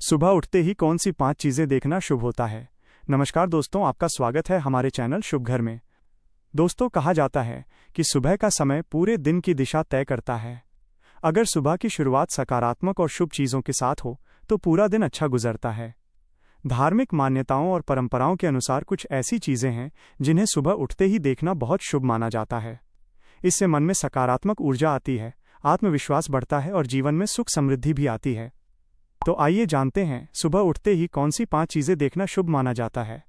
सुबह उठते ही कौन सी 5 चीजें देखना शुभ होता है। नमस्कार दोस्तों, आपका स्वागत है हमारे चैनल शुभ घर में। दोस्तों, कहा जाता है कि सुबह का समय पूरे दिन की दिशा तय करता है। अगर सुबह की शुरुआत सकारात्मक और शुभ चीजों के साथ हो तो पूरा दिन अच्छा गुजरता है। धार्मिक मान्यताओं और परंपराओं के अनुसार कुछ ऐसी चीजें हैं जिन्हें सुबह उठते ही देखना बहुत शुभ माना जाता है। इससे मन में सकारात्मक ऊर्जा आती है, आत्मविश्वास बढ़ता है और जीवन में सुख समृद्धि भी आती है। तो आइए जानते हैं सुबह उठते ही कौन सी 5 चीजें देखना शुभ माना जाता है।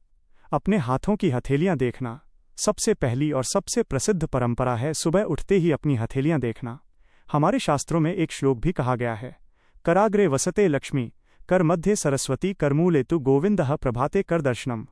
अपने हाथों की हथेलियां देखना। सबसे पहली और सबसे प्रसिद्ध परंपरा है सुबह उठते ही अपनी हथेलियां देखना। हमारे शास्त्रों में एक श्लोक भी कहा गया है, कराग्रे वसते लक्ष्मी कर मध्य सरस्वती करमूलेतु गोविंदः प्रभाते कर दर्शनम।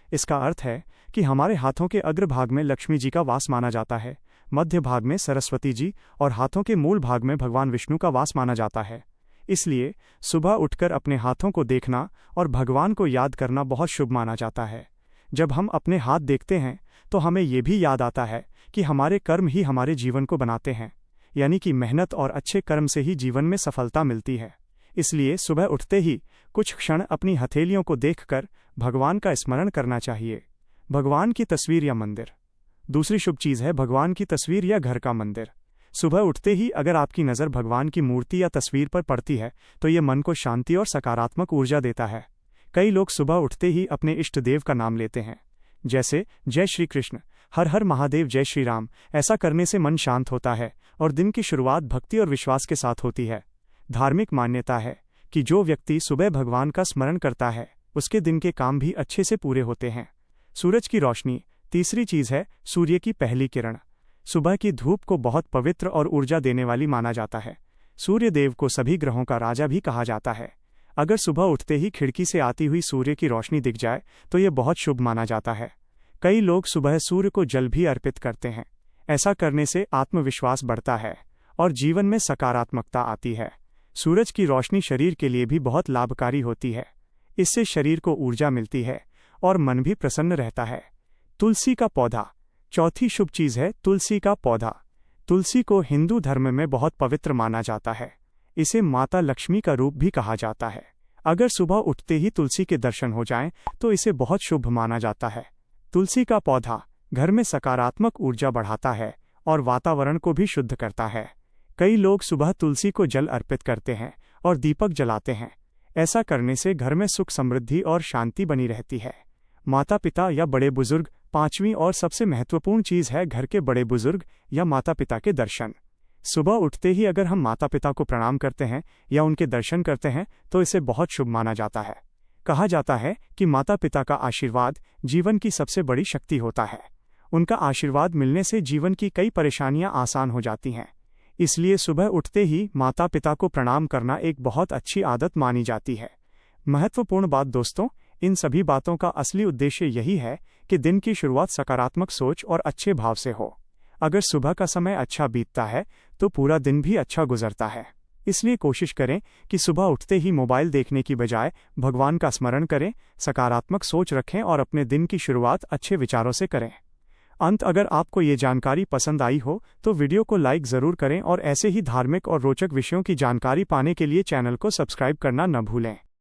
इसका अर्थ है कि हमारे हाथों के अग्रभाग में लक्ष्मी जी का वास माना जाता है, मध्य भाग में सरस्वती जी और हाथों के मूल भाग में भगवान विष्णु का वास माना जाता है। इसलिए सुबह उठकर अपने हाथों को देखना और भगवान को याद करना बहुत शुभ माना जाता है। जब हम अपने हाथ देखते हैं तो हमें ये भी याद आता है कि हमारे कर्म ही हमारे जीवन को बनाते हैं, यानी कि मेहनत और अच्छे कर्म से ही जीवन में सफलता मिलती है। इसलिए सुबह उठते ही कुछ क्षण अपनी हथेलियों को देखकर भगवान का स्मरण करना चाहिए। भगवान की तस्वीर या मंदिर। दूसरी शुभ चीज़ है भगवान की तस्वीर या घर का मंदिर। सुबह उठते ही अगर आपकी नज़र भगवान की मूर्ति या तस्वीर पर पड़ती है तो ये मन को शांति और सकारात्मक ऊर्जा देता है। कई लोग सुबह उठते ही अपने इष्ट देव का नाम लेते हैं, जैसे जय श्री कृष्ण, हर हर महादेव, जय श्री राम। ऐसा करने से मन शांत होता है और दिन की शुरुआत भक्ति और विश्वास के साथ होती है। धार्मिक मान्यता है कि जो व्यक्ति सुबह भगवान का स्मरण करता है उसके दिन के काम भी अच्छे से पूरे होते हैं। सूरज की रोशनी। तीसरी चीज़ है सूर्य की पहली किरण। सुबह की धूप को बहुत पवित्र और ऊर्जा देने वाली माना जाता है। सूर्य देव को सभी ग्रहों का राजा भी कहा जाता है। अगर सुबह उठते ही खिड़की से आती हुई सूर्य की रोशनी दिख जाए तो ये बहुत शुभ माना जाता है। कई लोग सुबह सूर्य को जल भी अर्पित करते हैं। ऐसा करने से आत्मविश्वास बढ़ता है और जीवन में सकारात्मकता आती है। सूरज की रोशनी शरीर के लिए भी बहुत लाभकारी होती है। इससे शरीर को ऊर्जा मिलती है और मन भी प्रसन्न रहता है। तुलसी का पौधा। चौथी शुभ चीज़ है तुलसी का पौधा। तुलसी को हिंदू धर्म में बहुत पवित्र माना जाता है। इसे माता लक्ष्मी का रूप भी कहा जाता है। अगर सुबह उठते ही तुलसी के दर्शन हो जाएं तो इसे बहुत शुभ माना जाता है। तुलसी का पौधा घर में सकारात्मक ऊर्जा बढ़ाता है और वातावरण को भी शुद्ध करता है। कई लोग सुबह तुलसी को जल अर्पित करते हैं और दीपक जलाते हैं। ऐसा करने से घर में सुख समृद्धि और शांति बनी रहती है। माता पिता या बड़े बुजुर्ग। पांचवी और सबसे महत्वपूर्ण चीज़ है घर के बड़े बुजुर्ग या माता पिता के दर्शन। सुबह उठते ही अगर हम माता पिता को प्रणाम करते हैं या उनके दर्शन करते हैं तो इसे बहुत शुभ माना जाता है। कहा जाता है कि माता पिता का आशीर्वाद जीवन की सबसे बड़ी शक्ति होता है। उनका आशीर्वाद मिलने से जीवन की कई परेशानियां आसान हो जाती हैं। इसलिए सुबह उठते ही माता पिता को प्रणाम करना एक बहुत अच्छी आदत मानी जाती है। महत्वपूर्ण बात दोस्तों, इन सभी बातों का असली उद्देश्य यही है कि दिन की शुरुआत सकारात्मक सोच और अच्छे भाव से हो। अगर सुबह का समय अच्छा बीतता है तो पूरा दिन भी अच्छा गुजरता है। इसलिए कोशिश करें कि सुबह उठते ही मोबाइल देखने की बजाय भगवान का स्मरण करें, सकारात्मक सोच रखें और अपने दिन की शुरुआत अच्छे विचारों से करें। अगर आपको ये जानकारी पसंद आई हो तो वीडियो को लाइक ज़रूर करें और ऐसे ही धार्मिक और रोचक विषयों की जानकारी पाने के लिए चैनल को सब्सक्राइब करना न भूलें।